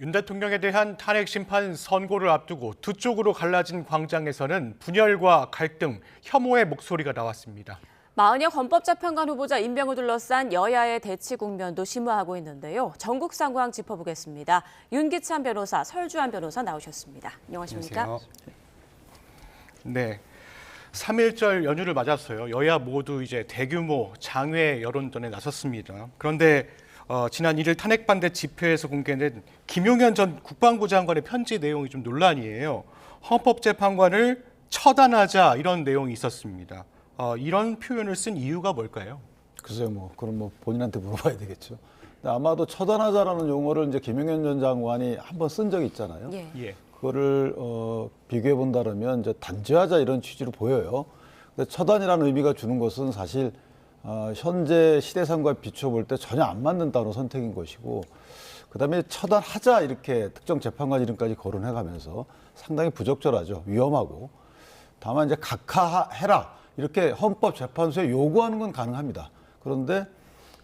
윤 대통령에 대한 탄핵 심판 선고를 앞두고 두 쪽으로 갈라진 광장에서는 분열과 갈등, 혐오의 목소리가 나왔습니다. 마은혁 헌법재판관 후보자 임명을 둘러싼 여야의 대치 국면도 심화하고 있는데요. 전국 상황 짚어보겠습니다. 윤기찬 변호사, 설주환 변호사 나오셨습니다. 안녕하십니까? 안녕하세요. 네, 3.1절 연휴를 맞았어요. 여야 모두 이제 대규모 장외 여론전에 나섰습니다. 그런데 지난 1일 탄핵 반대 집회에서 공개된 김용현 전 국방부 장관의 편지 내용이 좀 논란이에요. 헌법재판관을 처단하자 이런 내용이 있었습니다. 이런 표현을 쓴 이유가 뭘까요? 글쎄요, 그럼 본인한테 물어봐야 되겠죠. 근데 아마도 처단하자라는 용어를 이제 김용현 전 장관이 한번 쓴 적이 있잖아요. 예. 그거를 비교해 본다면 이제 단죄하자 이런 취지로 보여요. 근데 처단이라는 의미가 주는 것은 사실 현재 시대상과 비춰볼 때 전혀 안 맞는 단어 선택인 것이고, 그다음에 처단하자 이렇게 특정 재판관 이름까지 거론해가면서 상당히 부적절하죠. 위험하고. 다만 이제 각하해라 이렇게 헌법재판소에 요구하는 건 가능합니다. 그런데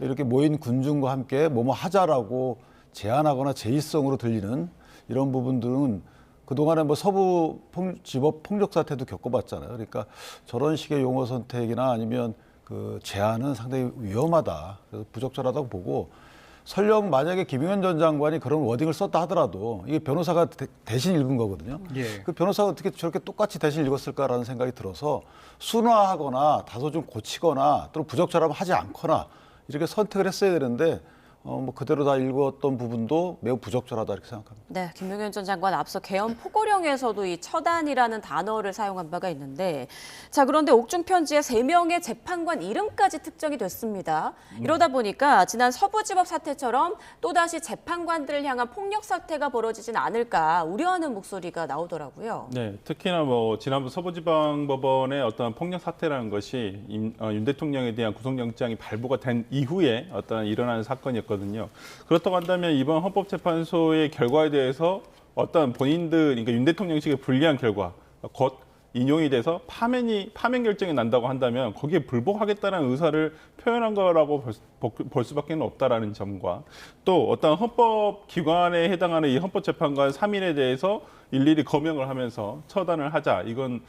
이렇게 모인 군중과 함께 뭐뭐 하자라고 제안하거나 제의성으로 들리는 이런 부분들은 그동안에 서부지법 폭력 사태도 겪어봤잖아요. 그러니까 저런 식의 용어 선택이나 아니면 그 제안은 상당히 위험하다. 그래서 부적절하다고 보고, 설령 만약에 김용현 전 장관이 그런 워딩을 썼다 하더라도 이게 변호사가 대신 읽은 거거든요. 예. 그 변호사가 어떻게 저렇게 똑같이 대신 읽었을까라는 생각이 들어서 순화하거나 다소 좀 고치거나 또는 부적절하면 하지 않거나 이렇게 선택을 했어야 되는데 그대로 다 읽었던 부분도 매우 부적절하다 이렇게 생각합니다. 네, 김용현 전 장관 앞서 개헌 포고령에서도 이 처단이라는 단어를 사용한 바가 있는데, 자, 그런데 옥중 편지에 3명의 재판관 이름까지 특정이 됐습니다. 이러다 보니까 지난 서부지법 사태처럼 또다시 재판관들을 향한 폭력 사태가 벌어지진 않을까 우려하는 목소리가 나오더라고요. 네, 특히나 지난번 서부지방법원의 어떤 폭력 사태라는 것이 윤 대통령에 대한 구속영장이 발부가 된 이후에 일어나는 사건이었거든요. 그렇다고 한다면 이번 헌법재판소의 결과에 대해서 어떤 본인들, 그러니까 윤 대통령식의 불리한 결과, 곧 인용이 돼서 파면 결정이 난다고 한다면 거기에 불복하겠다는 의사를 표현한 거라고 볼 수밖에 없다라는 점과, 또 어떤 헌법기관에 해당하는 이 헌법재판관 3인에 대해서 일일이 거명을 하면서 처단을 하자. 이건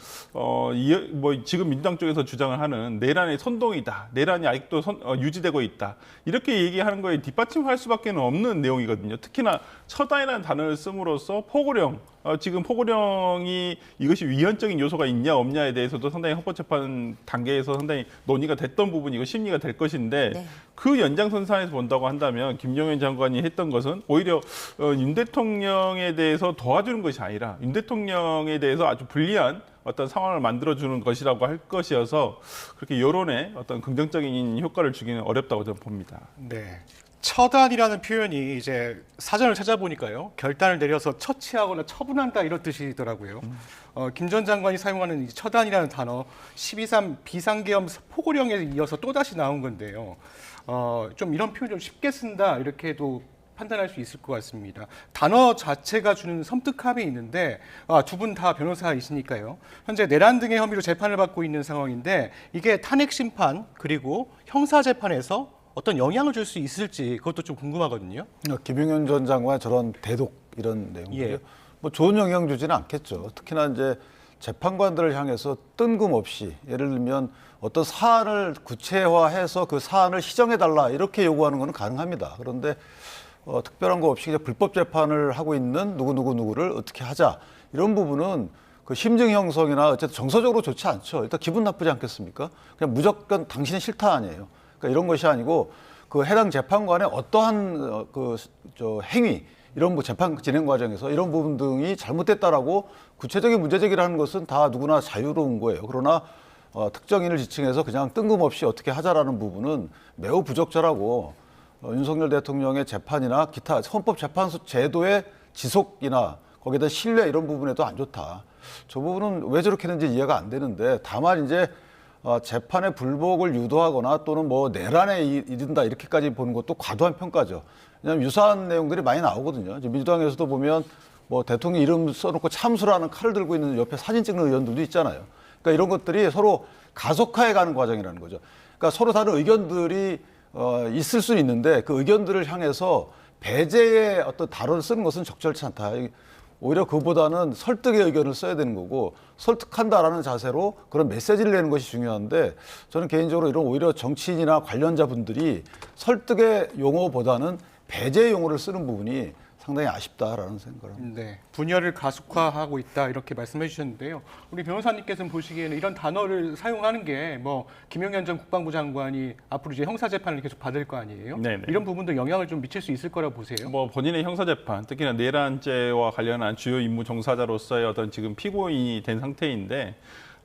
지금 민주당 쪽에서 주장을 하는 내란의 선동이다. 내란이 아직도 유지되고 있다. 이렇게 얘기하는 거에 뒷받침할 수밖에 없는 내용이거든요. 특히나 처단이라는 단어를 씀으로써 포고령, 지금 포고령이 이것이 위헌적인 요소가 있냐 없냐에 대해서도 상당히 헌법재판 단계에서 상당히 논의가 됐던 부분이고 심리가 될 것인데, 네. 그 연장선상에서 본다고 한다면 김용현 장관이 했던 것은 오히려 윤 대통령에 대해서 도와주는 것이 아니라 윤 대통령에 대해서 아주 불리한 어떤 상황을 만들어주는 것이라고 할 것이어서 그렇게 여론에 어떤 긍정적인 효과를 주기는 어렵다고 저는 봅니다. 네. 처단이라는 표현이 이제 사전을 찾아보니까요, 결단을 내려서 처치하거나 처분한다 이런 뜻이더라고요. 김 전 장관이 사용하는 이 처단이라는 단어 12.3 비상계엄 포고령에 이어서 또다시 나온 건데요. 좀 이런 표현 좀 쉽게 쓴다 이렇게도 판단할 수 있을 것 같습니다. 단어 자체가 주는 섬뜩함이 있는데, 두 분 다 변호사이시니까요. 현재 내란 등의 혐의로 재판을 받고 있는 상황인데, 이게 탄핵 심판 그리고 형사 재판에서 어떤 영향을 줄 수 있을지 그것도 좀 궁금하거든요. 김용현 전 장관의 저런 대독 이런 내용들이 예. 좋은 영향 주지는 않겠죠. 특히나 이제 재판관들을 향해서 뜬금없이, 예를 들면 어떤 사안을 구체화해서 그 사안을 시정해달라 이렇게 요구하는 것은 가능합니다. 그런데 특별한 거 없이 그냥 불법 재판을 하고 있는 누구누구를 어떻게 하자, 이런 부분은 그 심증 형성이나 어쨌든 정서적으로 좋지 않죠. 일단 기분 나쁘지 않겠습니까? 그냥 무조건 당신이 싫다 아니에요. 그러니까 이런 것이 아니고 그 해당 재판관의 어떠한 행위, 이런 재판 진행 과정에서 이런 부분 등이 잘못됐다라고 구체적인 문제 제기를 하는 것은 다 누구나 자유로운 거예요. 그러나 특정인을 지칭해서 그냥 뜬금없이 어떻게 하자라는 부분은 매우 부적절하고, 윤석열 대통령의 재판이나 기타 헌법재판소 제도의 지속이나 거기에다 신뢰 이런 부분에도 안 좋다. 저 부분은 왜 저렇게 했는지 이해가 안 되는데, 다만 이제 재판의 불복을 유도하거나 또는 내란에 이른다 이렇게까지 보는 것도 과도한 평가죠. 왜냐하면 유사한 내용들이 많이 나오거든요. 민주당에서도 보면 대통령 이름 써놓고 참수라는 칼을 들고 있는 옆에 사진 찍는 의원들도 있잖아요. 그러니까 이런 것들이 서로 가속화해가는 과정이라는 거죠. 그러니까 서로 다른 의견들이 있을 수는 있는데 그 의견들을 향해서 배제의 어떤 단어를 쓰는 것은 적절치 않다. 오히려 그보다는 설득의 의견을 써야 되는 거고 설득한다라는 자세로 그런 메시지를 내는 것이 중요한데 저는 개인적으로 이런 오히려 정치인이나 관련자분들이 설득의 용어보다는 배제의 용어를 쓰는 부분이 상당히 아쉽다라는 생각을 합니다. 네, 분열을 가속화하고 있다 이렇게 말씀해 주셨는데요. 우리 변호사님께서는 보시기에는 이런 단어를 사용하는 게 뭐 김용현 전 국방부 장관이 앞으로 이제 형사 재판을 계속 받을 거 아니에요? 네네. 이런 부분도 영향을 좀 미칠 수 있을 거라고 보세요? 뭐 본인의 형사재판, 특히나 내란죄와 관련한 주요 임무 종사자로서의 어떤 지금 피고인이 된 상태인데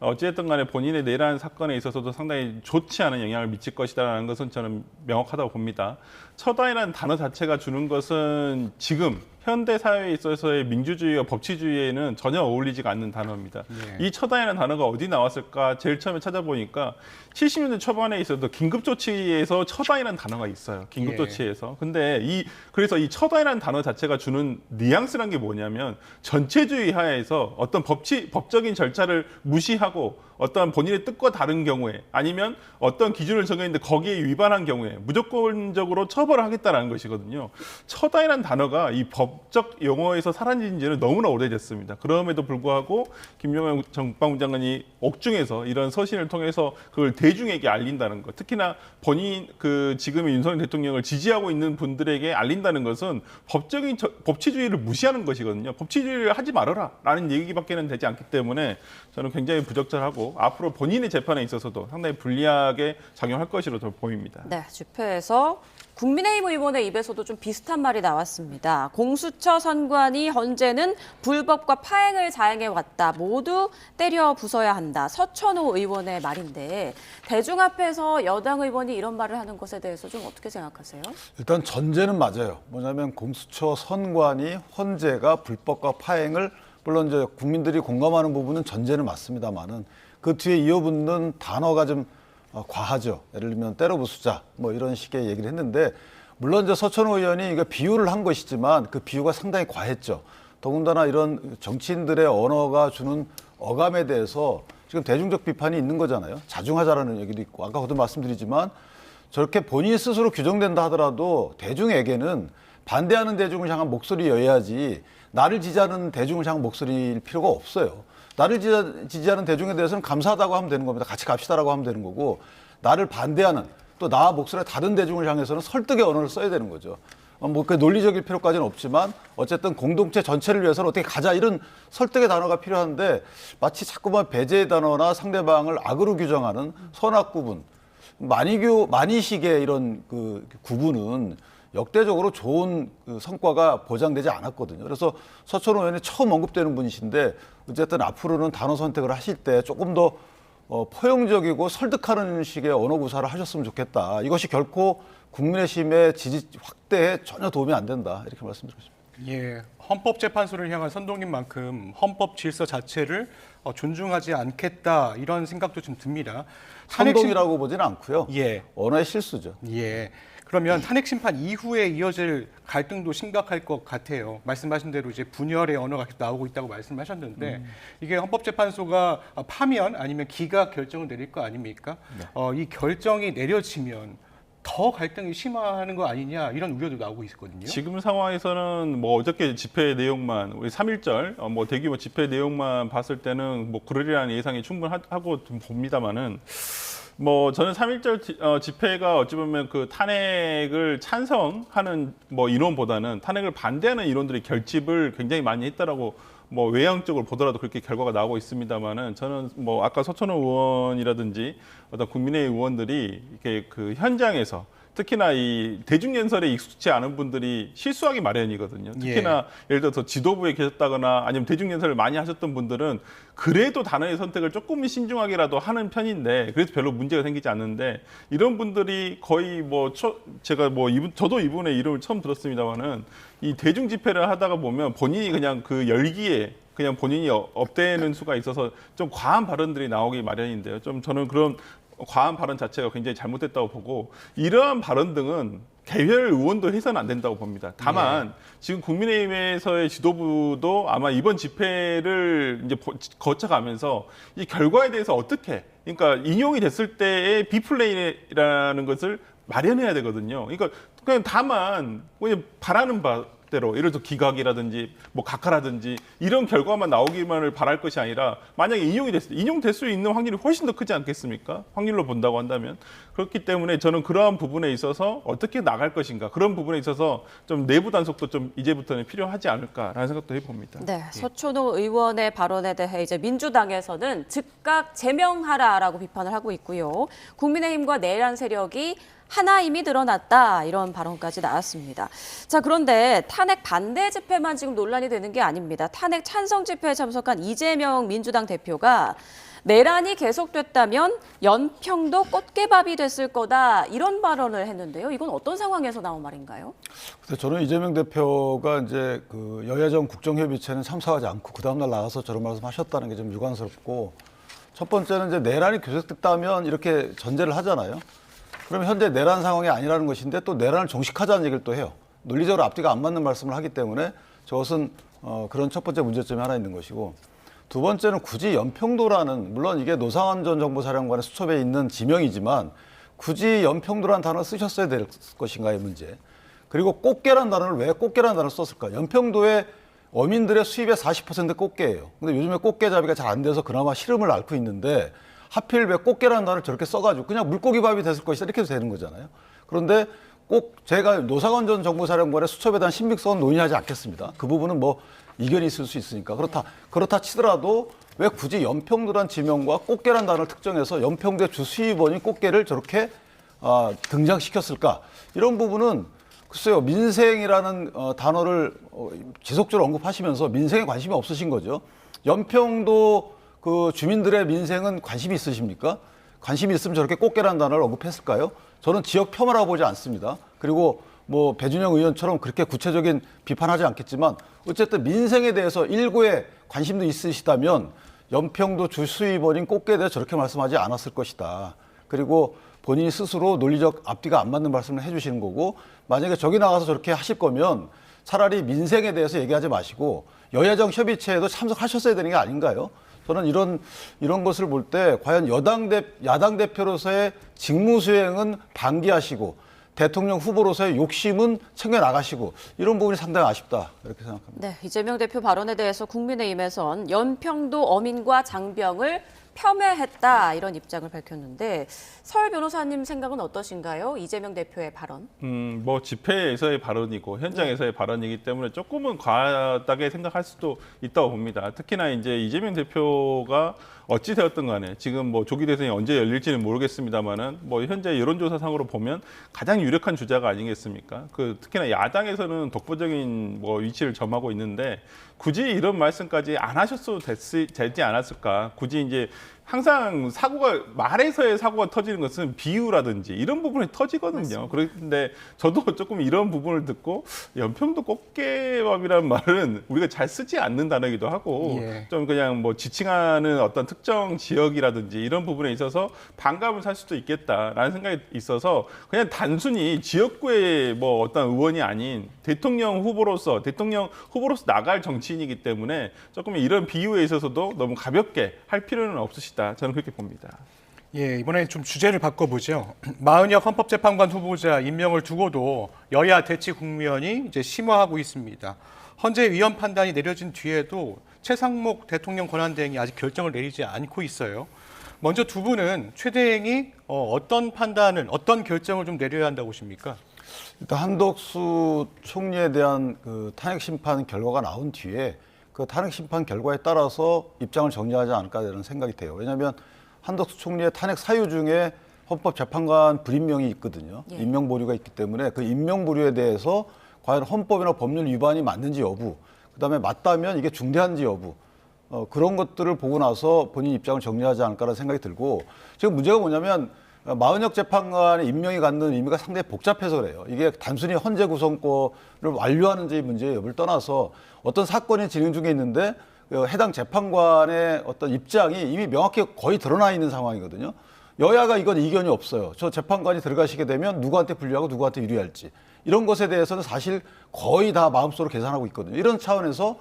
어찌됐든 간에 본인의 내란 사건에 있어서도 상당히 좋지 않은 영향을 미칠 것이다라는 것은 저는 명확하다고 봅니다. 처단이라는 단어 자체가 주는 것은 지금 현대 사회에 있어서의 민주주의와 법치주의에는 전혀 어울리지가 않는 단어입니다. 네. 이 처단이라는 단어가 어디 나왔을까 제일 처음에 찾아보니까 70년대 초반에 있어도 긴급조치에서 처단이라는 단어가 있어요. 긴급조치에서. 근데 그래서 이 처단이라는 단어 자체가 주는 뉘앙스란 게 뭐냐면 전체주의 하에서 어떤 법적인 절차를 무시하고 어떤 본인의 뜻과 다른 경우에 아니면 어떤 기준을 정했는데 거기에 위반한 경우에 무조건적으로 처벌을 하겠다라는 것이거든요. 처단이라는 단어가 이 법적 용어에서 사라진 지는 너무나 오래됐습니다. 그럼에도 불구하고 김용현 전 국방부 장관이 옥중에서 이런 서신을 통해서 그걸 대중에게 알린다는 것, 특히나 본인 지금의 윤석열 대통령을 지지하고 있는 분들에게 알린다는 것은 법적인 법치주의를 무시하는 것이거든요. 법치주의를 하지 말아라라는 얘기밖에는 되지 않기 때문에 저는 굉장히 부적절하고 앞으로 본인의 재판에 있어서도 상당히 불리하게 작용할 것으로 보입니다. 네, 집회에서 국민의힘 의원의 입에서도 좀 비슷한 말이 나왔습니다. 공수처 선관위 헌재는 불법과 파행을 자행해왔다. 모두 때려 부숴야 한다. 서천호 의원의 말인데 대중 앞에서 여당 의원이 이런 말을 하는 것에 대해서 좀 어떻게 생각하세요? 일단 전제는 맞아요. 뭐냐면 공수처 선관위 헌재가 불법과 파행을 물론 이제 국민들이 공감하는 부분은 전제는 맞습니다만은 그 뒤에 이어붙는 단어가 좀 과하죠. 예를 들면 때려 부수자 뭐 이런 식의 얘기를 했는데 물론 이제 서천호 의원이 이거 비유를 한 것이지만 그 비유가 상당히 과했죠. 더군다나 이런 정치인들의 언어가 주는 어감에 대해서 지금 대중적 비판이 있는 거잖아요. 자중하자라는 얘기도 있고 아까도 말씀드리지만 저렇게 본인 스스로 규정된다 하더라도 대중에게는 반대하는 대중을 향한 목소리여야지 나를 지지하는 대중을 향한 목소리일 필요가 없어요. 나를 지지하는 대중에 대해서는 감사하다고 하면 되는 겁니다. 같이 갑시다라고 하면 되는 거고 나를 반대하는 또 나와 목소리가 다른 대중을 향해서는 설득의 언어를 써야 되는 거죠. 뭐 그 논리적일 필요까지는 없지만 어쨌든 공동체 전체를 위해서는 어떻게 가자 이런 설득의 단어가 필요한데 마치 자꾸만 배제의 단어나 상대방을 악으로 규정하는 선악 구분, 만이식의 이런 그 구분은 역대적으로 좋은 그 성과가 보장되지 않았거든요. 그래서 서천호 의원이 처음 언급되는 분이신데 어쨌든 앞으로는 단어 선택을 하실 때 조금 더 포용적이고 설득하는 식의 언어 구사를 하셨으면 좋겠다. 이것이 결코 국민의힘의 지지 확대에 전혀 도움이 안 된다. 이렇게 말씀드리고 싶습니다. 예, 헌법재판소를 향한 선동인 만큼 헌법 질서 자체를 존중하지 않겠다 이런 생각도 좀 듭니다. 선동이라고 보지는 않고요. 예. 언어의 실수죠. 예. 그러면 탄핵 심판 이후에 이어질 갈등도 심각할 것 같아요. 말씀하신 대로 이제 분열의 언어가 계속 나오고 있다고 말씀하셨는데 이게 헌법재판소가 파면 아니면 기각 결정을 내릴 거 아닙니까? 네. 이 결정이 내려지면 더 갈등이 심화하는 거 아니냐 이런 우려도 나오고 있거든요. 지금 상황에서는 뭐 어저께 집회 내용만 우리 3.1절 뭐 대규모 집회 내용만 봤을 때는 뭐 그러리라는 예상이 충분하고 좀 봅니다만은 뭐 저는 3.1절 집회가 어찌 보면 그 탄핵을 찬성하는 뭐 인원보다는 탄핵을 반대하는 인원들의 결집을 굉장히 많이 했다라고 뭐 외형적으로 보더라도 그렇게 결과가 나오고 있습니다만은 저는 뭐 아까 서천호 의원이라든지 어떤 국민의 의원들이 이렇게 그 현장에서 특히나 이 대중연설에 익숙치 않은 분들이 실수하기 마련이거든요. 특히나 예를 들어서 지도부에 계셨다거나 아니면 대중연설을 많이 하셨던 분들은 그래도 단어의 선택을 조금 신중하게라도 하는 편인데 그래서 별로 문제가 생기지 않는데 이런 분들이 거의 뭐 제가 뭐 저도 이분의 이름을 처음 들었습니다만은 이 대중 집회를 하다가 보면 본인이 그냥 그 열기에 그냥 본인이 업되는 수가 있어서 좀 과한 발언들이 나오기 마련인데요. 좀 저는 그런 과한 발언 자체가 굉장히 잘못됐다고 보고 이러한 발언 등은 개별 의원도 해서는 안 된다고 봅니다. 다만 지금 국민의힘에서의 지도부도 아마 이번 집회를 이제 거쳐가면서 이 결과에 대해서 어떻게 그러니까 인용이 됐을 때의 비플레이라는 것을 마련해야 되거든요. 그러니까 그냥 다만 그냥 바라는 바대로 예를 들어 기각이라든지 뭐 각하라든지 이런 결과만 나오기만을 바랄 것이 아니라 만약에 인용될 수 있는 확률이 훨씬 더 크지 않겠습니까? 확률로 본다고 한다면. 그렇기 때문에 저는 그러한 부분에 있어서 어떻게 나갈 것인가 그런 부분에 있어서 좀 내부 단속도 좀 이제부터는 필요하지 않을까라는 생각도 해봅니다. 네, 서초노 의원의 발언에 대해 이제 민주당에서는 즉각 제명하라라고 비판을 하고 있고요. 국민의힘과 내란 세력이 하나 힘이 드러났다 이런 발언까지 나왔습니다. 자, 그런데 탄핵 반대 집회만 지금 논란이 되는 게 아닙니다. 탄핵 찬성 집회에 참석한 이재명 민주당 대표가 내란이 계속됐다면 연평도 꽃게밥이 됐을 거다 이런 발언을 했는데요. 이건 어떤 상황에서 나온 말인가요? 근데 저는 이재명 대표가 이제 그 여야정 국정협의체는 참석하지 않고 그 다음날 나가서 저런 말씀하셨다는 게 좀 유감스럽고, 첫 번째는 이제 내란이 계속됐다면 이렇게 전제를 하잖아요. 그러면 현재 내란 상황이 아니라는 것인데 또 내란을 종식하자는 얘기를 또 해요. 논리적으로 앞뒤가 안 맞는 말씀을 하기 때문에 저것은 그런 첫 번째 문제점이 하나 있는 것이고, 두 번째는 굳이 연평도라는, 물론 이게 노상원 전 정보사령관의 수첩에 있는 지명이지만 굳이 연평도라는 단어를 쓰셨어야 될 것인가의 문제. 그리고 꽃게라는 단어를 왜 꽃게라는 단어를 썼을까? 연평도에 어민들의 수입의 40% 꽃게예요. 근데 요즘에 꽃게잡이가 잘 안 돼서 그나마 시름을 앓고 있는데 하필 왜 꽃게라는 단어를 저렇게 써가지고 그냥 물고기밥이 됐을 것이다 이렇게 해도 되는 거잖아요. 그런데 꼭 제가 노상원 전 정보사령관의 수첩에 대한 신빙성은 논의하지 않겠습니다. 그 부분은 뭐 이견이 있을 수 있으니까. 그렇다 치더라도 왜 굳이 연평도란 지명과 꽃게란 단어를 특정해서 연평도의 주 수입원인 꽃게를 저렇게 등장시켰을까? 이런 부분은 글쎄요, 민생이라는 단어를 지속적으로 언급하시면서 민생에 관심이 없으신 거죠. 연평도 그 주민들의 민생은 관심이 있으십니까? 관심이 있으면 저렇게 꽃게라는 단어를 언급했을까요? 저는 지역 폄하라고 보지 않습니다. 그리고 뭐 배준영 의원처럼 그렇게 구체적인 비판하지 않겠지만 어쨌든 민생에 대해서 일고에 관심도 있으시다면 연평도 주수입원인 꽃게에 대해 저렇게 말씀하지 않았을 것이다. 그리고 본인이 스스로 논리적 앞뒤가 안 맞는 말씀을 해주시는 거고, 만약에 저기 나가서 저렇게 하실 거면 차라리 민생에 대해서 얘기하지 마시고 여야정 협의체에도 참석하셨어야 되는 게 아닌가요? 저는 이런 것을 볼 때 과연 야당 대표로서의 직무 수행은 방기하시고 대통령 후보로서의 욕심은 챙겨나가시고 이런 부분이 상당히 아쉽다 이렇게 생각합니다. 네, 이재명 대표 발언에 대해서 국민의힘에선 연평도 어민과 장병을 폄훼했다 이런 입장을 밝혔는데, 설 변호사님 생각은 어떠신가요? 이재명 대표의 발언? 뭐 집회에서의 발언이고 현장에서의 발언이기 때문에 조금은 과하다게 생각할 수도 있다고 봅니다. 특히나 이제 이재명 대표가 어찌 되었든 간에 지금 뭐 조기 대선이 언제 열릴지는 모르겠습니다만은 뭐 현재 여론조사상으로 보면 가장 유력한 주자가 아니겠습니까? 그 특히나 야당에서는 독보적인 뭐 위치를 점하고 있는데 굳이 이런 말씀까지 안 하셨어도 되지 않았을까? 굳이 이제 항상 말에서의 사고가 터지는 것은 비유라든지 이런 부분이 터지거든요. 맞습니다. 그런데 저도 조금 이런 부분을 듣고 연평도 꽃게밥이라는 말은 우리가 잘 쓰지 않는 단어이기도 하고 좀 그냥 뭐 지칭하는 어떤 특정 지역이라든지 이런 부분에 있어서 반감을 살 수도 있겠다라는 생각이 있어서 그냥 단순히 지역구의 뭐 어떤 의원이 아닌 대통령 후보로서 나갈 정치인이기 때문에 조금 이런 비유에 있어서도 너무 가볍게 할 필요는 없으시다. 저는 그렇게 봅니다. 예, 이번에 좀 주제를 바꿔보죠. 마은혁 헌법재판관 후보자 임명을 두고도 여야 대치 국면이 이제 심화하고 있습니다. 헌재 위헌 판단이 내려진 뒤에도 최상목 대통령 권한대행이 아직 결정을 내리지 않고 있어요. 먼저 두 분은 최 대행이 어떤 결정을 좀 내려야 한다고 보십니까? 일단 한덕수 총리에 대한 그 탄핵 심판 결과가 나온 뒤에 그 탄핵 심판 결과에 따라서 입장을 정리하지 않을까라는 생각이 돼요. 왜냐하면 한덕수 총리의 탄핵 사유 중에 헌법재판관 불임명이 있거든요. 예. 임명 보류가 있기 때문에 그 임명 보류에 대해서 과연 헌법이나 법률 위반이 맞는지 여부, 그다음에 맞다면 이게 중대한지 여부, 그런 것들을 보고 나서 본인 입장을 정리하지 않을까라는 생각이 들고, 지금 문제가 뭐냐면 마은혁 재판관의 임명이 갖는 의미가 상당히 복잡해서 그래요. 이게 단순히 헌재 구성권을 완료하는지 문제의 여부를 떠나서 어떤 사건이 진행 중에 있는데 해당 재판관의 어떤 입장이 이미 명확히 거의 드러나 있는 상황이거든요. 여야가 이건 이견이 없어요. 저 재판관이 들어가시게 되면 누구한테 불리하고 누구한테 유리할지. 이런 것에 대해서는 사실 거의 다 마음속으로 계산하고 있거든요. 이런 차원에서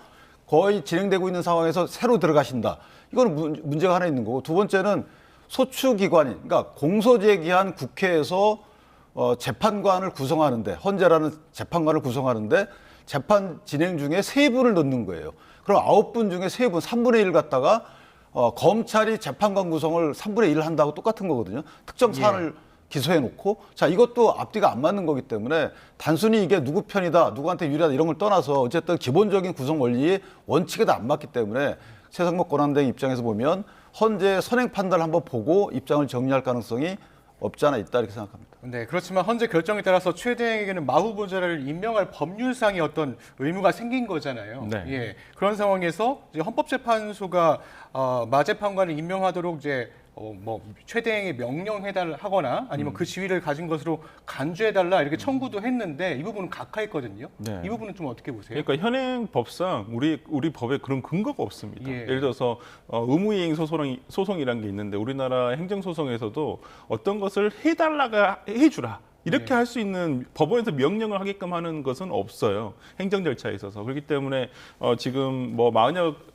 거의 진행되고 있는 상황에서 새로 들어가신다. 이건 문제가 하나 있는 거고, 두 번째는 소추기관인, 그러니까 공소제기한 국회에서 재판관을 구성하는데 헌재라는 재판관을 구성하는데 재판 진행 중에 3분을 넣는 거예요. 그럼 9분 중에 3분, 3분의 1 갖다가 검찰이 재판관 구성을 3분의 1 한다고 똑같은 거거든요. 특정 사안을 기소해 놓고 자 이것도 앞뒤가 안 맞는 거기 때문에 단순히 이게 누구 편이다, 누구한테 유리하다 이런 걸 떠나서 어쨌든 기본적인 구성 원리의 원칙에 다 안 맞기 때문에 최상목 권한대행 입장에서 보면 헌재 선행 판단을 한번 보고 입장을 정리할 가능성이 없지 않아 있다 이렇게 생각합니다. 네, 그렇지만 헌재 결정에 따라서 최 대행에게는 마 후보자를 임명할 법률상의 어떤 의무가 생긴 거잖아요. 네. 예, 그런 상황에서 이제 헌법재판소가 마 재판관을 임명하도록 이제 최 대행에 명령하거나 아니면 그 지위를 가진 것으로 간주해달라 이렇게 청구도 했는데 이 부분은 각하했거든요. 네. 이 부분은 좀 어떻게 보세요? 그러니까 현행 법상 우리 법에 그런 근거가 없습니다. 예. 예를 들어서 의무이행 소송이라는 게 있는데 우리나라 행정소송에서도 어떤 것을 해주라. 이렇게 할 수 있는 법원에서 명령을 하게끔 하는 것은 없어요. 행정 절차에 있어서. 그렇기 때문에 지금 마은혁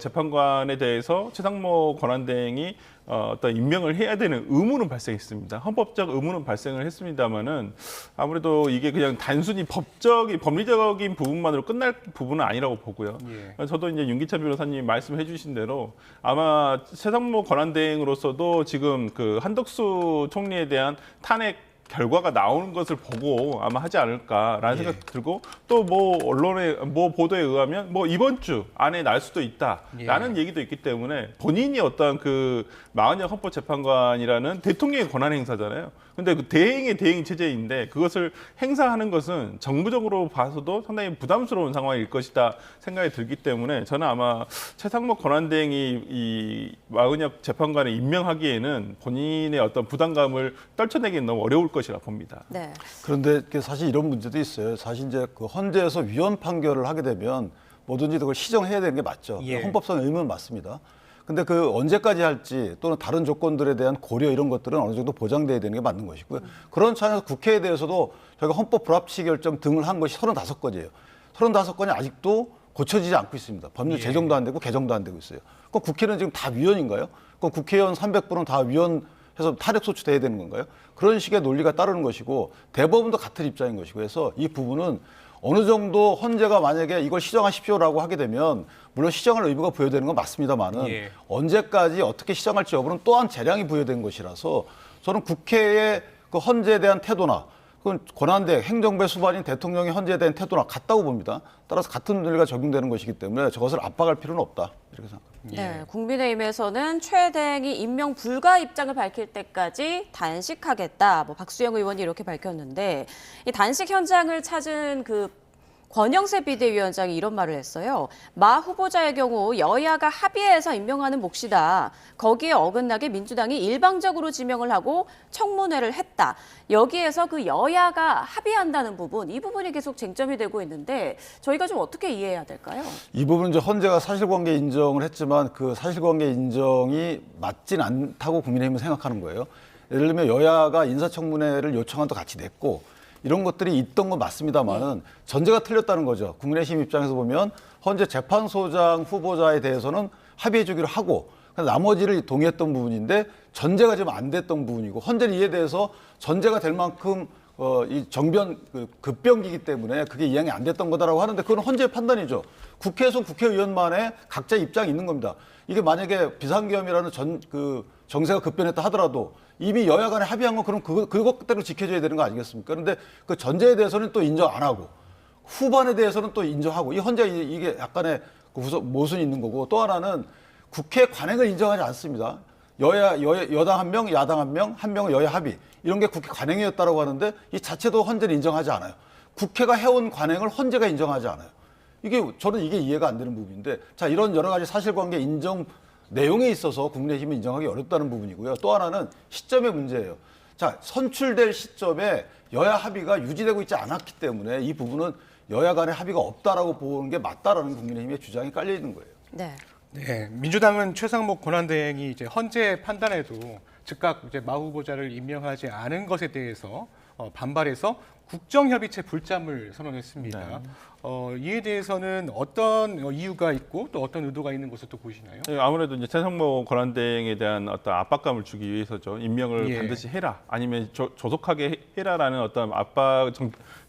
재판관에 대해서 최상목 권한대행이 어떤 임명을 해야 되는 의무는 발생했습니다. 헌법적 의무는 발생을 했습니다만은 아무래도 이게 그냥 단순히 법리적인 부분만으로 끝날 부분은 아니라고 보고요. 예. 저도 이제 윤기찬 변호사님이 말씀해 주신 대로 아마 최상목 권한대행으로서도 지금 그 한덕수 총리에 대한 탄핵 결과가 나오는 것을 보고 아마 하지 않을까라는 생각이 들고 또 언론의 보도에 의하면 이번 주 안에 날 수도 있다라는 얘기도 있기 때문에 본인이 어떤 그 마은혁 헌법재판관이라는 대통령의 권한 행사잖아요. 근데 그 대행의 대행 체제인데 그것을 행사하는 것은 정부적으로 봐서도 상당히 부담스러운 상황일 것이다 생각이 들기 때문에 저는 아마 최상목 권한대행이 이 마은혁 재판관을 임명하기에는 본인의 어떤 부담감을 떨쳐내기는 너무 어려울 것이라 봅니다. 네. 그런데 사실 이런 문제도 있어요. 사실 이제 그 헌재에서 위헌 판결을 하게 되면 뭐든지 그걸 시정해야 되는 게 맞죠. 예. 헌법상 의무는 맞습니다. 근데 그 언제까지 할지 또는 다른 조건들에 대한 고려 이런 것들은 어느 정도 보장돼야 되는 게 맞는 것이고요. 그런 차원에서 국회에 대해서도 저희가 헌법 불합치 결정 등을 한 것이 35건이에요. 35건이 아직도 고쳐지지 않고 있습니다. 법률 제정도 안 되고 개정도 안 되고 있어요. 그럼 국회는 지금 다 위헌인가요? 그럼 국회의원 300분은 다 위헌해서 탄핵 소추돼야 되는 건가요? 그런 식의 논리가 따르는 것이고 대법원도 같은 입장인 것이고 해서 이 부분은 어느 정도 헌재가 만약에 이걸 시정하십시오라고 하게 되면 물론 시정할 의무가 부여되는 건 맞습니다만은 예. 언제까지 어떻게 시정할지 여부는 또한 재량이 부여된 것이라서 저는 국회의 그 헌재에 대한 태도나 그건 권한대 행정부의 수반인 대통령의 헌재에 대한 태도나 같다고 봅니다. 따라서 같은 논리가 적용되는 것이기 때문에 저것을 압박할 필요는 없다 이렇게 생각합니다. 네, 국민의힘에서는 최 대행이 임명 불가 입장을 밝힐 때까지 단식하겠다. 박수영 의원이 이렇게 밝혔는데 이 단식 현장을 찾은 그 권영세 비대위원장이 이런 말을 했어요. 마 후보자의 경우 여야가 합의해서 임명하는 몫이다. 거기에 어긋나게 민주당이 일방적으로 지명을 하고 청문회를 했다. 여기에서 그 여야가 합의한다는 부분, 이 부분이 계속 쟁점이 되고 있는데 저희가 좀 어떻게 이해해야 될까요? 이 부분은 이제 헌재가 사실관계 인정을 했지만 그 사실관계 인정이 맞진 않다고 국민의힘은 생각하는 거예요. 예를 들면 여야가 인사청문회를 요청한도 같이 냈고 이런 것들이 있던 건 맞습니다만은 전제가 틀렸다는 거죠. 국민의힘 입장에서 보면 헌재 재판소장 후보자에 대해서는 합의해 주기로 하고 나머지를 동의했던 부분인데 전제가 지금 안 됐던 부분이고 헌재는 이에 대해서 전제가 될 만큼 이 정변 급변기이기 때문에 그게 이행이 안 됐던 거다라고 하는데 그건 헌재의 판단이죠. 국회에서 국회의원만의 각자 입장이 있는 겁니다. 이게 만약에 비상계엄이라는 정세가 급변했다 하더라도 이미 여야 간에 합의한 건 그럼 그것대로 지켜져야 되는 거 아니겠습니까? 그런데 그 전제에 대해서는 또 인정 안 하고 후반에 대해서는 또 인정하고 이 헌재 이게 약간의 모순이 있는 거고 또 하나는 국회 관행을 인정하지 않습니다. 여당 한 명, 야당 한 명, 한 명은 여야 합의 이런 게 국회 관행이었다라고 하는데 이 자체도 헌재는 인정하지 않아요. 국회가 해온 관행을 헌재가 인정하지 않아요. 저는 이게 이해가 안 되는 부분인데 자 이런 여러 가지 사실관계 인정 내용에 있어서 국민의힘은 인정하기 어렵다는 부분이고요. 또 하나는 시점의 문제예요. 자 선출될 시점에 여야 합의가 유지되고 있지 않았기 때문에 이 부분은 여야 간의 합의가 없다라고 보는 게 맞다라는 국민의힘의 주장이 깔려 있는 거예요. 네. 네, 민주당은 최상목 권한대행이 이제 헌재 판단에도 즉각 이제 마 후보자를 임명하지 않은 것에 대해서 반발해서 국정협의체 불참을 선언했습니다. 네. 이에 대해서는 어떤 이유가 있고 또 어떤 의도가 있는 것으로 또 보시나요? 네, 아무래도 이제 최상목 권한대행에 대한 어떤 압박감을 주기 위해서죠. 임명을 예. 반드시 해라, 아니면 조속하게 해라라는 어떤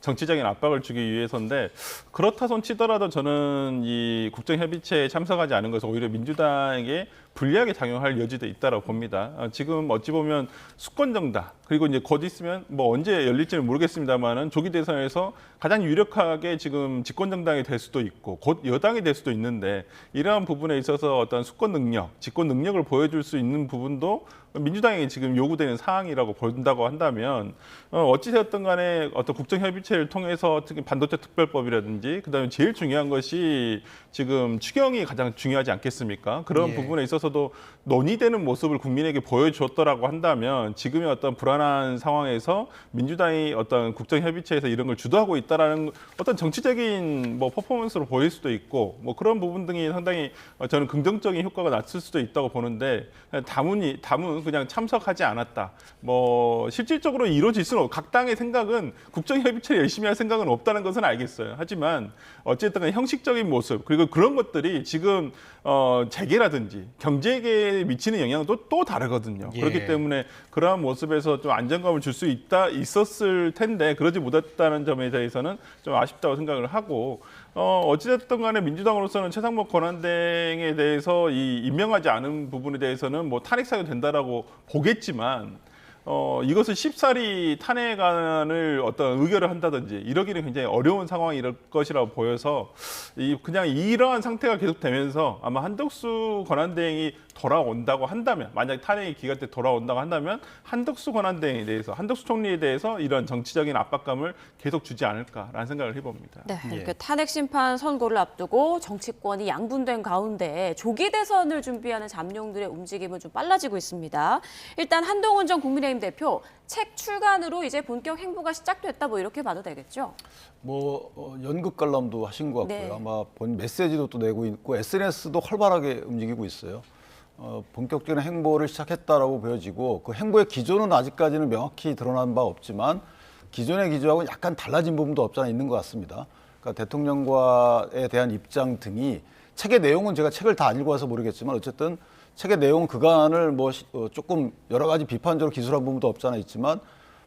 정치적인 압박을 주기 위해서인데, 그렇다 손 치더라도 저는 이 국정협의체에 참석하지 않은 것은 오히려 민주당에게 불리하게 작용할 여지도 있다고 봅니다. 지금 어찌 보면 수권정당, 그리고 이제 곧 있으면 뭐 언제 열릴지는 모르겠습니다만은 조기 대선에서 가장 유력하게 지금 집권정당이 될 수도 있고 곧 여당이 될 수도 있는데, 이러한 부분에 있어서 어떤 수권 능력, 집권 능력을 보여줄 수 있는 부분도 민주당이 지금 요구되는 사항이라고 본다고 한다면, 어찌되었든 간에 어떤 국정협의체를 통해서 특히 반도체 특별법이라든지, 그다음에 제일 중요한 것이 지금 추경이 가장 중요하지 않겠습니까? 그런 예. 부분에 있어서도 논의되는 모습을 국민에게 보여줬더라고 한다면, 지금의 어떤 불안한 상황에서 민주당이 어떤 국정협의체에서 이런 걸 주도하고 있다라는 어떤 정치적인 뭐 퍼포먼스로 보일 수도 있고, 뭐 그런 부분 등이 상당히 저는 긍정적인 효과가 났을 수도 있다고 보는데, 다문 그냥 참석하지 않았다. 뭐 실질적으로 이루어질 수는 각 당의 생각은 국정협의체를 열심히 할 생각은 없다는 것은 알겠어요. 하지만 어쨌든 간에 형식적인 모습, 그리고 그런 것들이 지금 재계라든지 경제계에 미치는 영향은 또 다르거든요. 예. 그렇기 때문에 그러한 모습에서 좀 안정감을 줄 수 있었을 텐데 그러지 못했다는 점에 대해서는 좀 아쉽다고 생각을 하고, 어찌됐든 간에 민주당으로서는 최상목 권한대행에 대해서 이 임명하지 않은 부분에 대해서는 뭐 탄핵 사유 된다라고 보겠지만, 이것을 쉽사리 탄핵안을 어떤 의결을 한다든지 이러기는 굉장히 어려운 상황일 것이라고 보여서, 그냥 이러한 상태가 계속되면서 아마 한덕수 권한대행이 돌아온다고 한다면, 만약 탄핵이 기각 때 돌아온다고 한다면 한덕수 권한대행에 대해서, 한덕수 총리에 대해서 이런 정치적인 압박감을 계속 주지 않을까라는 생각을 해봅니다. 네, 예. 이렇게 탄핵 심판 선고를 앞두고 정치권이 양분된 가운데 조기 대선을 준비하는 잠룡들의 움직임은 좀 빨라지고 있습니다. 일단 한동훈 전 국민의힘 대표 책 출간으로 이제 본격 행보가 시작됐다, 뭐 이렇게 봐도 되겠죠? 연극 관람도 하신 것 같고요. 네. 아마 본 메시지도 또 내고 있고 SNS도 활발하게 움직이고 있어요. 본격적인 행보를 시작했다라고 보여지고, 그 행보의 기조는 아직까지는 명확히 드러난 바 없지만 기존의 기조하고는 약간 달라진 부분도 없지 않아 있는 것 같습니다. 그러니까 대통령과에 대한 입장 등이, 책의 내용은 제가 책을 다 안 읽어서 모르겠지만 어쨌든 책의 내용 그간을 조금 여러 가지 비판적으로 기술한 부분도 없지 않아 있지만,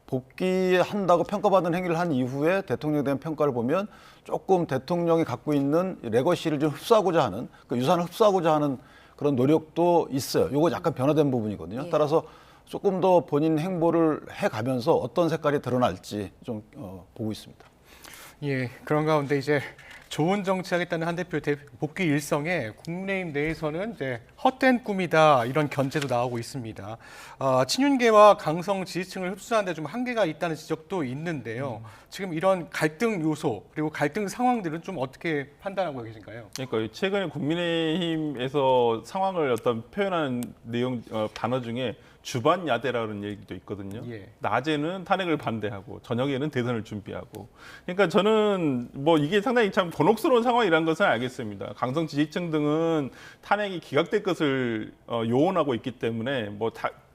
복귀한다고 평가받는 행위를 한 이후에 대통령에 대한 평가를 보면 조금 대통령이 갖고 있는 레거시를 좀 흡수하고자 하는, 그 유산을 흡수하고자 하는 그런 노력도 있어요. 이거 약간 변화된 부분이거든요. 예. 따라서 조금 더 본인 행보를 해가면서 어떤 색깔이 드러날지 좀 보고 있습니다. 예, 그런 가운데 이제 좋은 정치하겠다는 한 대표 복귀 일성에 국민의힘 내에서는 이제 헛된 꿈이다, 이런 견제도 나오고 있습니다. 친윤계와 강성 지지층을 흡수하는 데 좀 한계가 있다는 지적도 있는데요. 지금 이런 갈등 요소 그리고 갈등 상황들은 좀 어떻게 판단하고 계신가요? 그러니까 최근에 국민의힘에서 상황을 어떤 표현하는 내용 단어 중에 주반 야대라는 얘기도 있거든요. 예. 낮에는 탄핵을 반대하고 저녁에는 대선을 준비하고. 그러니까 저는 뭐 이게 상당히 참 곤혹스러운 상황이라는 것은 알겠습니다. 강성 지지층 등은 탄핵이 기각될 것을 요원하고 있기 때문에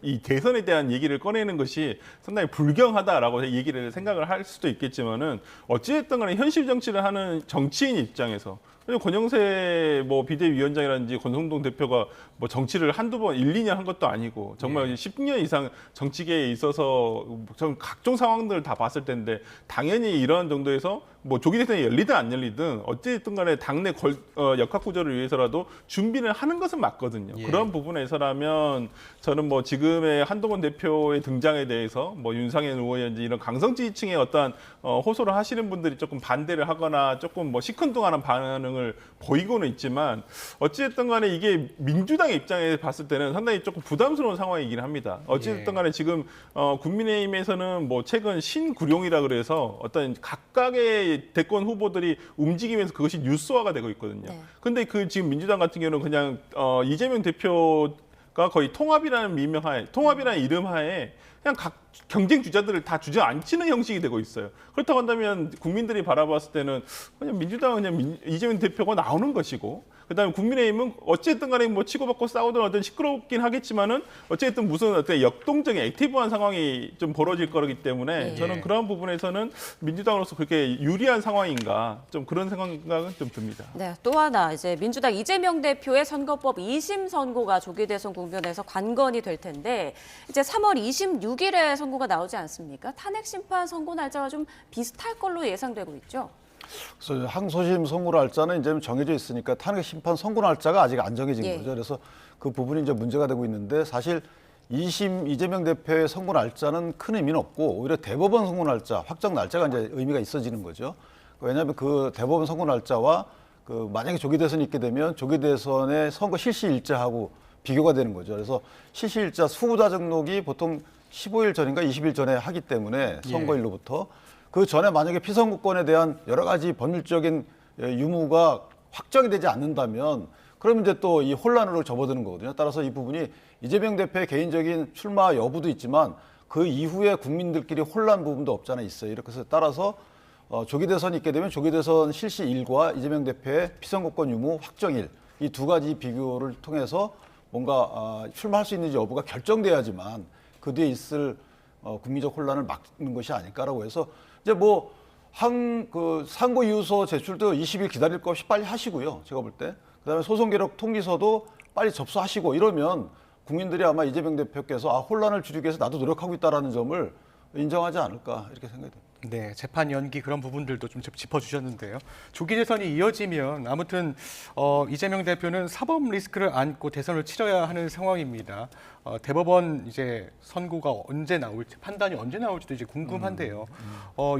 이 대선에 대한 얘기를 꺼내는 것이 상당히 불경하다라고 생각을 할 수도 있겠지만은, 어찌됐든 간에 현실 정치를 하는 정치인 입장에서, 권영세 비대위원장이라든지 권성동 대표가 정치를 한두 번, 1, 2년 한 것도 아니고 정말 10년 이상 정치계에 있어서 전 각종 상황들을 다 봤을 텐데, 당연히 이러한 정도에서 조기 대선이 열리든 안 열리든 어찌됐든 간에 당내 역학 구조를 위해서라도 준비를 하는 것은 맞거든요. 예. 그런 부분에서라면 저는 지금의 한동훈 대표의 등장에 대해서 윤상현 의원이든지 이런 강성 지지층의 어떠한 호소를 하시는 분들이 조금 반대를 하거나 조금 시큰둥하는 반응을 보이고는 있지만, 어찌됐든 간에 이게 민주당 입장에 봤을 때는 상당히 조금 부담스러운 상황이긴 합니다. 어찌됐든 간에 지금 국민의힘에서는 최근 신구룡이라 그래서 어떤 각각의 대권 후보들이 움직이면서 그것이 뉴스화가 되고 있거든요. 네. 근데 지금 민주당 같은 경우는 그냥 이재명 대표가 거의 통합이라는 이름 하에 그냥 각 경쟁 주자들을 다 주저앉히는 형식이 되고 있어요. 그렇다고 한다면 국민들이 바라봤을 때는 그냥 민주당은 그냥 이재명 대표가 나오는 것이고, 그다음에 국민의힘은 어쨌든 간에 뭐 치고받고 싸우든 어떤 시끄럽긴 하겠지만은 어쨌든 무슨 어떤 역동적인 액티브한 상황이 좀 벌어질 거기 때문에 저는 그런 부분에서는 민주당으로서 그렇게 유리한 상황인가 좀 그런 생각은 좀 듭니다. 네, 또 하나 이제 민주당 이재명 대표의 선거법 2심 선고가 조기 대선 국면에서 관건이 될 텐데 이제 3월 26일에 선고가 나오지 않습니까? 탄핵 심판 선고 날짜와 좀 비슷할 걸로 예상되고 있죠. 그래서 항소심 선고 날짜는 이제 정해져 있으니까 탄핵 심판 선고 날짜가 아직 안 정해진 예. 거죠. 그래서 그 부분이 이제 문제가 되고 있는데 사실 2심 이재명 대표의 선고 날짜는 큰 의미는 없고 오히려 대법원 선고 날짜 확정 날짜가 이제 의미가 있어지는 거죠. 왜냐하면 그 대법원 선고 날짜와 그 만약에 조기 대선이 있게 되면 조기 대선의 선거 실시 일자하고 비교가 되는 거죠. 그래서 실시 일자 후보자 등록이 보통 15일 전인가 20일 전에 하기 때문에 선거일로부터 그 전에 만약에 피선거권에 대한 여러 가지 법률적인 유무가 확정이 되지 않는다면 그러면 이제 또 이 혼란으로 접어드는 거거든요. 따라서 이 부분이 이재명 대표의 개인적인 출마 여부도 있지만 그 이후에 국민들끼리 혼란 부분도 없잖아 있어요. 이렇게 해서 따라서 조기 대선이 있게 되면 조기 대선 실시일과 이재명 대표의 피선거권 유무 확정일 이 두 가지 비교를 통해서 뭔가 출마할 수 있는지 여부가 결정돼야지만 그 뒤에 있을 국민적 혼란을 막는 것이 아닐까라고 해서 이제 뭐 그 상고 이유서 제출도 20일 기다릴 거 없이 빨리 하시고요. 제가 볼 때. 그다음에 소송 기록 통지서도 빨리 접수하시고 이러면 국민들이 아마 이재명 대표께서 혼란을 줄이기 위해서 나도 노력하고 있다라는 점을 인정하지 않을까 이렇게 생각이 듭니다. 네, 재판 연기 그런 부분들도 좀 짚어주셨는데요. 조기 대선이 이어지면 아무튼 이재명 대표는 사법 리스크를 안고 대선을 치러야 하는 상황입니다. 대법원 이제 선고가 언제 나올지 판단이 언제 나올지도 이제 궁금한데요.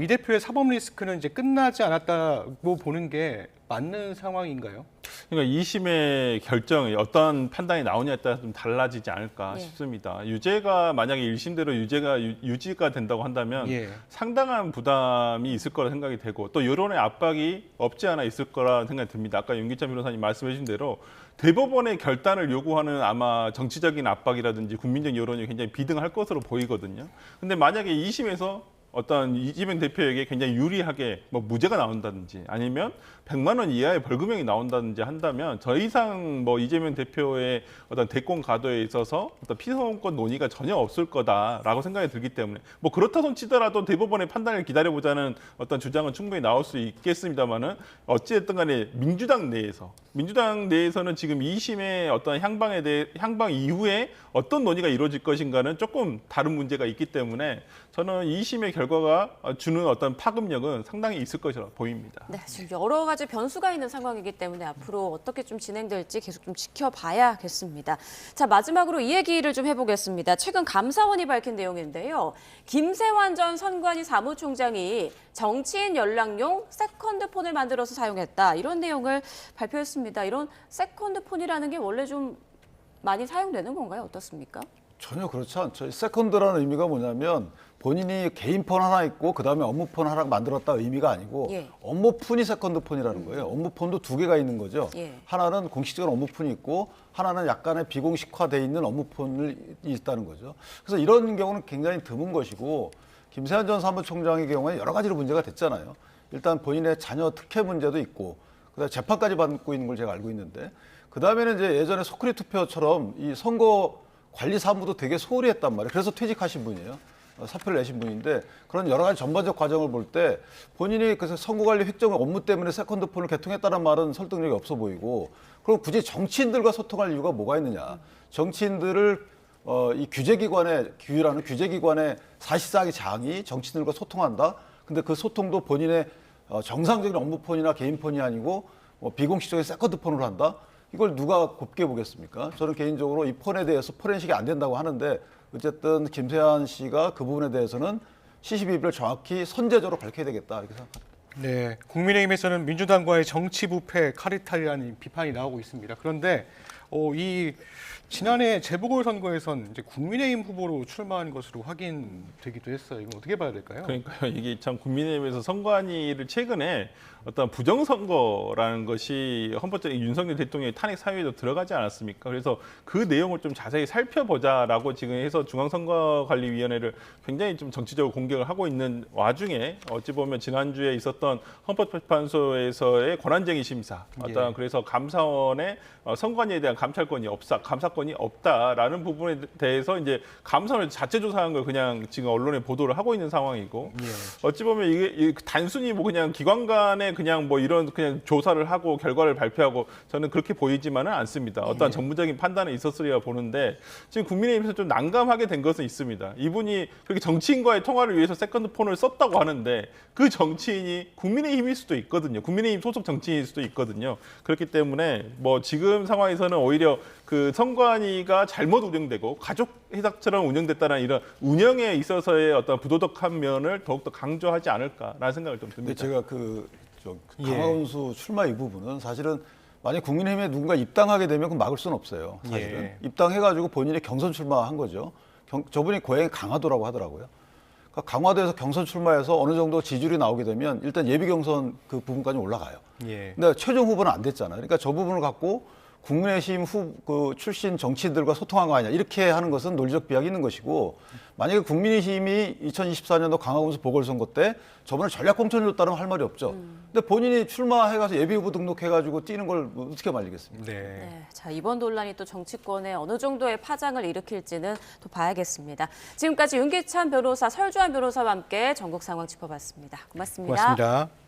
이 대표의 사법 리스크는 이제 끝나지 않았다고 보는 게 맞는 상황인가요? 그러니까 2심의 결정이 어떤 판단이 나오냐에 따라 좀 달라지지 않을까 싶습니다. 유죄가 만약에 1심대로 유죄가 유지가 된다고 한다면 상당한 부담이 있을 거라 생각이 되고 또 여론의 압박이 없지 않아 있을 거라 생각이 듭니다. 아까 윤기찬 변호사님 말씀해 주신 대로 대법원의 결단을 요구하는 아마 정치적인 압박이라든지 국민적 여론이 굉장히 비등할 것으로 보이거든요. 근데 만약에 2심에서 어떤 이재명 대표에게 굉장히 유리하게 뭐 무죄가 나온다든지 아니면 100만 원 이하의 벌금형이 나온다든지 한다면 더 이상 뭐 이재명 대표의 어떤 대권 가도에 있어서 어떤 피선거권 논의가 전혀 없을 거다라고 생각이 들기 때문에 뭐 그렇다 손 치더라도 대법원의 판단을 기다려보자는 어떤 주장은 충분히 나올 수 있겠습니다만은 어찌됐든 간에 민주당 내에서는 지금 2심의 어떤 향방 이후에 어떤 논의가 이루어질 것인가는 조금 다른 문제가 있기 때문에 저는 2심의 결과가 주는 어떤 파급력은 상당히 있을 것이라 보입니다. 네, 지금 여러 가지 변수가 있는 상황이기 때문에 앞으로 어떻게 좀 진행될지 계속 좀 지켜봐야겠습니다. 자, 마지막으로 이 얘기를 좀 해보겠습니다. 최근 감사원이 밝힌 내용인데요. 김세환 전 선관위 사무총장이 정치인 연락용 세컨드폰을 만들어서 사용했다. 이런 내용을 발표했습니다. 이런 세컨드폰이라는 게 원래 좀 많이 사용되는 건가요? 어떻습니까? 전혀 그렇지 않죠. 세컨드라는 의미가 뭐냐면 본인이 개인 폰 하나 있고 그다음에 업무 폰 하나 만들었다 의미가 아니고 업무 폰이 세컨드 폰이라는 거예요. 업무 폰도 두 개가 있는 거죠. 하나는 공식적인 업무 폰이 있고 하나는 약간의 비공식화돼 있는 업무 폰이 있다는 거죠. 그래서 이런 경우는 굉장히 드문 것이고 김세환 전 사무총장의 경우에 여러 가지로 문제가 됐잖아요. 일단 본인의 자녀 특혜 문제도 있고 그다음에 재판까지 받고 있는 걸 제가 알고 있는데 그다음에는 이제 예전에 소크리 투표처럼 이 선거 관리 사무도 되게 소홀히 했단 말이에요. 그래서 퇴직하신 분이에요. 사표를 내신 분인데 그런 여러 가지 전반적 과정을 볼 때 본인이 그래서 선거관리 획정 업무 때문에 세컨드폰을 개통했다는 말은 설득력이 없어 보이고 그럼 굳이 정치인들과 소통할 이유가 뭐가 있느냐. 정치인들을 이 규율하는 규제기관의 사실상의 장이 정치인들과 소통한다. 근데 그 소통도 본인의 정상적인 업무폰이나 개인폰이 아니고 비공식적인 세컨드폰으로 한다. 이걸 누가 곱게 보겠습니까? 저는 개인적으로 이 폰에 대해서 포렌식이 안 된다고 하는데 어쨌든 김세환 씨가 그 부분에 대해서는 시시비비를 정확히 선제적으로 밝혀야 되겠다 이렇게 생각합니다. 네, 국민의힘에서는 민주당과의 정치 부패 카르텔이라는 비판이 나오고 있습니다. 그런데 이 지난해 재보궐선거에선 이제 국민의힘 후보로 출마한 것으로 확인되기도 했어요. 이건 어떻게 봐야 될까요? 그러니까요. 이게 참 국민의힘에서 선관위를 최근에 어떤 부정선거라는 것이 헌법적인 윤석열 대통령의 탄핵 사유에도 들어가지 않았습니까? 그래서 그 내용을 좀 자세히 살펴보자라고 지금 해서 중앙선거관리위원회를 굉장히 좀 정치적으로 공격을 하고 있는 와중에 어찌 보면 지난주에 있었던 헌법재판소에서의 권한쟁의 심사, 어떤 그래서 감사원의 선관위에 대한 감사권이 없다라는 부분에 대해서 이제 감사원을 자체 조사한 걸 그냥 지금 언론에 보도를 하고 있는 상황이고 어찌 보면 이게 단순히 뭐 그냥 기관 간에 그냥 뭐 이런 그냥 조사를 하고 결과를 발표하고 저는 그렇게 보이지만은 않습니다. 어떤 전문적인 판단이 있었으리라 보는데 지금 국민의힘에서 좀 난감하게 된 것은 있습니다. 이분이 그렇게 정치인과의 통화를 위해서 세컨드폰을 썼다고 하는데 그 정치인이 국민의힘일 수도 있거든요. 국민의힘 소속 정치인일 수도 있거든요. 그렇기 때문에 뭐 지금 상황에서는 오히려 그 선관위가 잘못 운영되고 가족 회사처럼 운영됐다는 이런 운영에 있어서의 어떤 부도덕한 면을 더욱더 강조하지 않을까라는 생각을 좀 근데 듭니다. 제가 강하운수 출마 이 부분은 사실은 만약 국민의힘에 누군가 입당하게 되면 그건 막을 수는 없어요. 사실은 입당해가지고 본인이 경선 출마한 거죠. 저분이 고향이 강화도라고 하더라고요. 그러니까 강화도에서 경선 출마해서 어느 정도 지지율이 나오게 되면 일단 예비 경선 그 부분까지 올라가요. 근데 최종 후보는 안 됐잖아요. 그러니까 저 부분을 갖고 국민의힘 그 출신 정치인들과 소통한 거 아니냐 이렇게 하는 것은 논리적 비약이 있는 것이고 만약에 국민의힘이 2024년도 강화군수 보궐선거 때 저번에 전략 공천을 줬다는 할 말이 없죠. 근데 본인이 출마해가서 예비후보 등록해가지고 뛰는 걸 어떻게 말리겠습니까? 네, 자 이번 논란이 또 정치권에 어느 정도의 파장을 일으킬지는 또 봐야겠습니다. 지금까지 윤기찬 변호사, 설주환 변호사와 함께 전국 상황 짚어봤습니다. 고맙습니다. 고맙습니다.